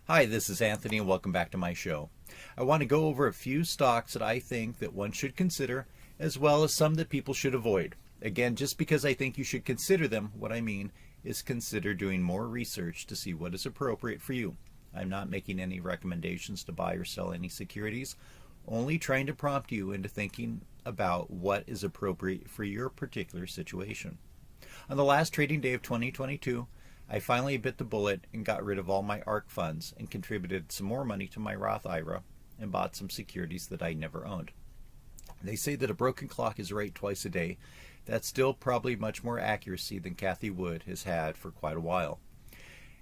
Hi, this is Anthony and welcome back to my show. I want to go over a few stocks that I think that one should consider, as well as some that people should avoid. Again, just because I think you should consider them, what I mean is consider doing more research to see what is appropriate for you. I'm not making any recommendations to buy or sell any securities, only trying to prompt you into thinking about what is appropriate for your particular situation. On the last trading day of 2022, I finally bit the bullet and got rid of all my ARK funds and contributed some more money to my Roth IRA and bought some securities that I never owned. They say that a broken clock is right twice a day. That's still probably much more accuracy than Cathie Wood has had for quite a while.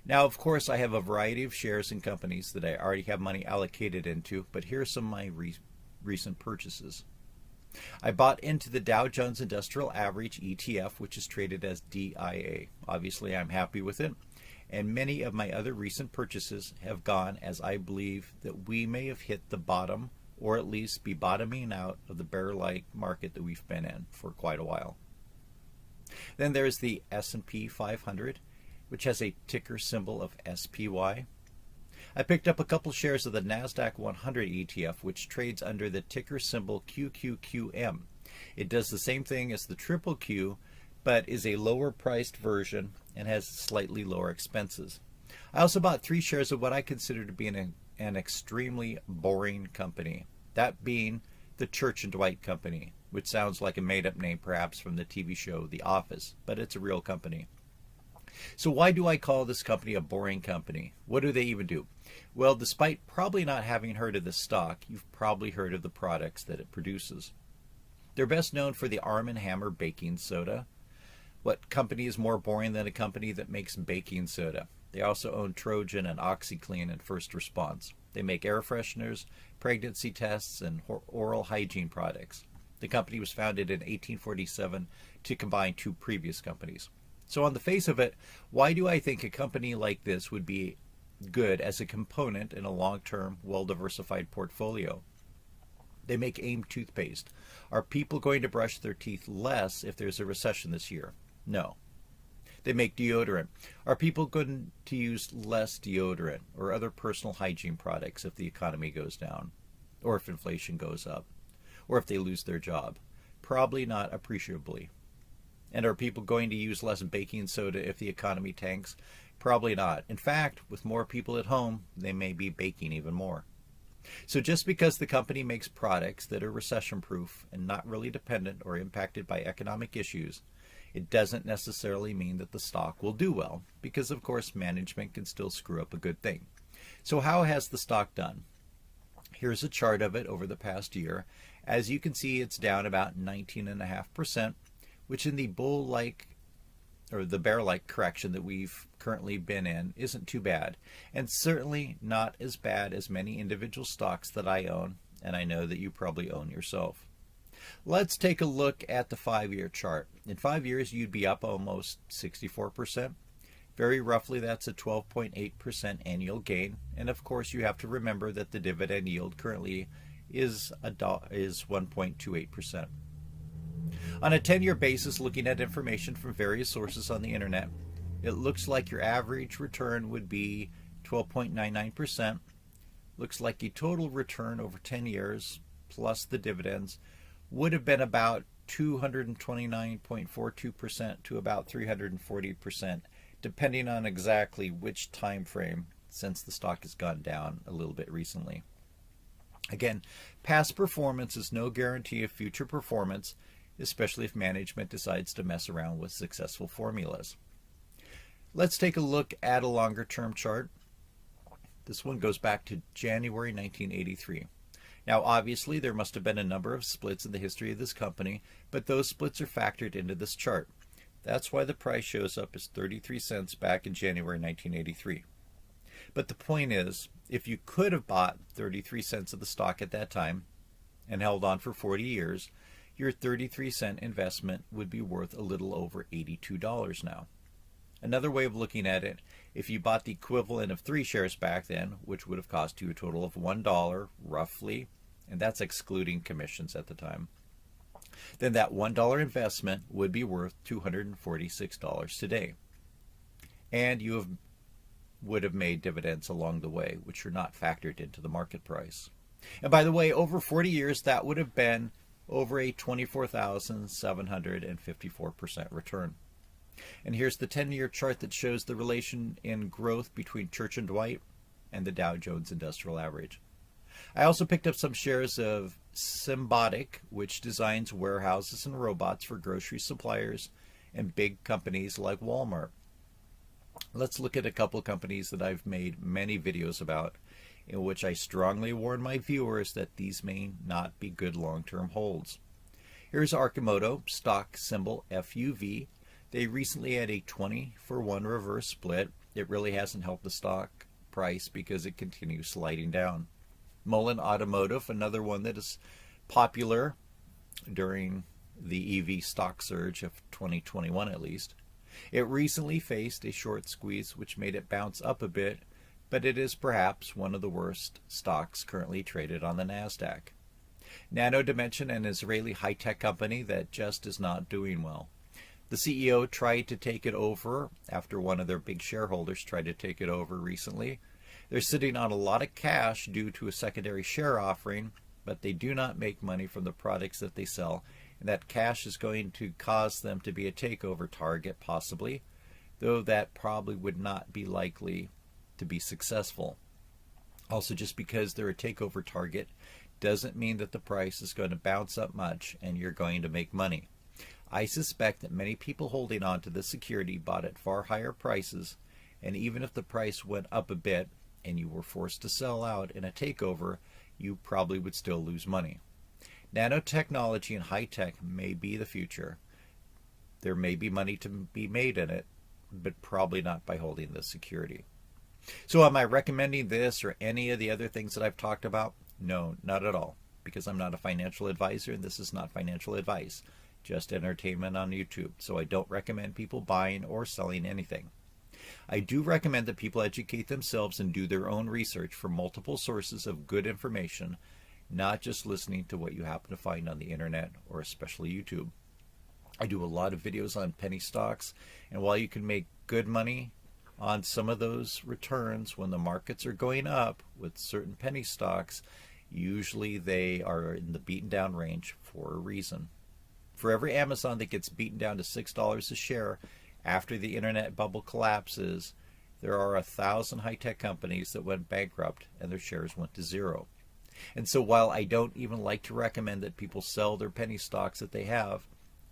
Now, of course, I have a variety of shares in companies that I already have money allocated into, but here are some of my recent purchases. I bought into the Dow Jones Industrial Average ETF, which is traded as DIA. Obviously, I'm happy with it. And many of my other recent purchases have gone as I believe that we may have hit the bottom, or at least be bottoming out of the bear-like market that we've been in for quite a while. Then there's the S&P 500, which has a ticker symbol of SPY. I picked up a couple shares of the NASDAQ 100 ETF, which trades under the ticker symbol QQQM. It does the same thing as the triple Q, but is a lower priced version and has slightly lower expenses. I also bought 3 shares of what I consider to be an extremely boring company, that being the Church & Dwight Company, which sounds like a made-up name perhaps from the TV show The Office, but it's a real company. So why do I call this company a boring company? What do they even do? Well, despite probably not having heard of this stock, you've probably heard of the products that it produces. They're best known for the Arm & Hammer baking soda. What company is more boring than a company that makes baking soda? They also own Trojan and OxyClean and First Response. They make air fresheners, pregnancy tests, and oral hygiene products. The company was founded in 1847 to combine 2 previous companies. So on the face of it, why do I think a company like this would be good as a component in a long-term, well-diversified portfolio? They make AIM toothpaste. Are people going to brush their teeth less if there's a recession this year? No. They make deodorant. Are people going to use less deodorant or other personal hygiene products if the economy goes down, or if inflation goes up, or if they lose their job? Probably not appreciably. And are people going to use less baking soda if the economy tanks? Probably not. In fact, with more people at home, they may be baking even more. So just because the company makes products that are recession-proof and not really dependent or impacted by economic issues, it doesn't necessarily mean that the stock will do well, because of course management can still screw up a good thing. So how has the stock done? Here's a chart of it over the past year. As you can see, it's down about 19.5%. which in the bull-like or the bear-like correction that we've currently been in isn't too bad, and certainly not as bad as many individual stocks that I own, and I know that you probably own yourself. Let's take a look at the 5-year chart. In 5 years, you'd be up almost 64%. Very roughly, that's a 12.8% annual gain, and of course, you have to remember that the dividend yield currently is 1.28%. On a 10-year basis, looking at information from various sources on the internet, it looks like your average return would be 12.99%. Looks like the total return over 10 years, plus the dividends, would have been about 229.42% to about 340%, depending on exactly which time frame, since the stock has gone down a little bit recently. Again, past performance is no guarantee of future performance, especially if management decides to mess around with successful formulas. Let's take a look at a longer term chart. This one goes back to January 1983. Now obviously there must have been a number of splits in the history of this company, but those splits are factored into this chart. That's why the price shows up as 33 cents back in January 1983. But the point is, if you could have bought 33 cents of the stock at that time and held on for 40 years, your 33-cent investment would be worth a little over $82 now. Another way of looking at it, if you bought the equivalent of 3 shares back then, which would have cost you a total of $1 roughly, and that's excluding commissions at the time, then that $1 investment would be worth $246 today. And you have would have made dividends along the way, which are not factored into the market price. And by the way, over 40 years, that would have been over a 24,754% return. And here's the 10-year chart that shows the relation in growth between Church & Dwight and the Dow Jones Industrial Average. I also picked up some shares of Symbotic, which designs warehouses and robots for grocery suppliers and big companies like Walmart. Let's look at a couple companies that I've made many videos about, in which I strongly warn my viewers that these may not be good long-term holds. Here's Arcimoto, stock symbol FUV. They recently had a 20-for-1 reverse split. It really hasn't helped the stock price because it continues sliding down. MULN Automotive, another one that is popular during the EV stock surge of 2021 at least. It recently faced a short squeeze which made it bounce up a bit, but it is perhaps one of the worst stocks currently traded on the NASDAQ. Nano Dimension, an Israeli high-tech company that just is not doing well. The CEO tried to take it over after one of their big shareholders tried to take it over recently. They're sitting on a lot of cash due to a secondary share offering, but they do not make money from the products that they sell, and that cash is going to cause them to be a takeover target possibly, though that probably would not be likely to be successful. Also, just because they're a takeover target doesn't mean that the price is going to bounce up much and you're going to make money. I suspect that many people holding on to the security bought at far higher prices, and even if the price went up a bit and you were forced to sell out in a takeover, you probably would still lose money. Nanotechnology and high-tech may be the future. There may be money to be made in it, but probably not by holding the security. So am I recommending this or any of the other things that I've talked about? No, not at all, because I'm not a financial advisor and this is not financial advice, just entertainment on YouTube. So I don't recommend people buying or selling anything. I do recommend that people educate themselves and do their own research for multiple sources of good information, not just listening to what you happen to find on the internet or especially YouTube. I do a lot of videos on penny stocks, and while you can make good money on some of those returns when the markets are going up with certain penny stocks, usually they are in the beaten down range for a reason. For every Amazon that gets beaten down to $6 a share after the internet bubble collapses, there are 1,000 high-tech companies that went bankrupt and their shares went to zero. And so while I don't even like to recommend that people sell their penny stocks that they have,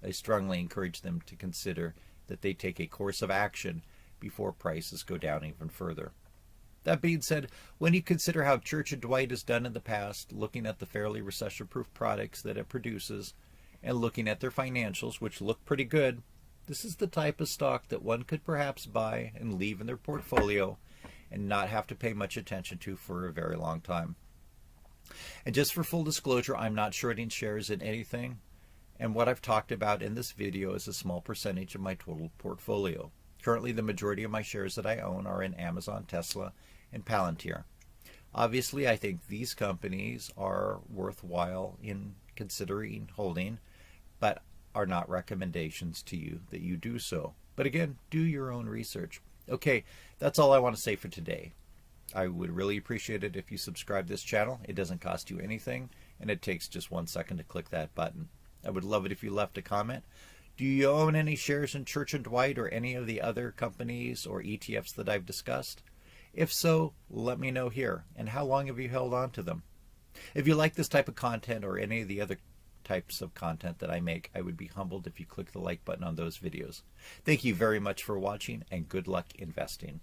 I strongly encourage them to consider that they take a course of action before prices go down even further. That being said, when you consider how Church & Dwight has done in the past, looking at the fairly recession-proof products that it produces, and looking at their financials, which look pretty good, this is the type of stock that one could perhaps buy and leave in their portfolio and not have to pay much attention to for a very long time. And just for full disclosure, I'm not shorting shares in anything, and what I've talked about in this video is a small percentage of my total portfolio. Currently, the majority of my shares that I own are in Amazon, Tesla, and PLTR. Obviously, I think these companies are worthwhile in considering holding, but are not recommendations to you that you do so. But again, do your own research. Okay, that's all I want to say for today. I would really appreciate it if you subscribe to this channel. It doesn't cost you anything, and it takes just 1 second to click that button. I would love it if you left a comment. Do you own any shares in Church & Dwight or any of the other companies or ETFs that I've discussed? If so, let me know here. And how long have you held on to them? If you like this type of content or any of the other types of content that I make, I would be humbled if you click the like button on those videos. Thank you very much for watching, and good luck investing.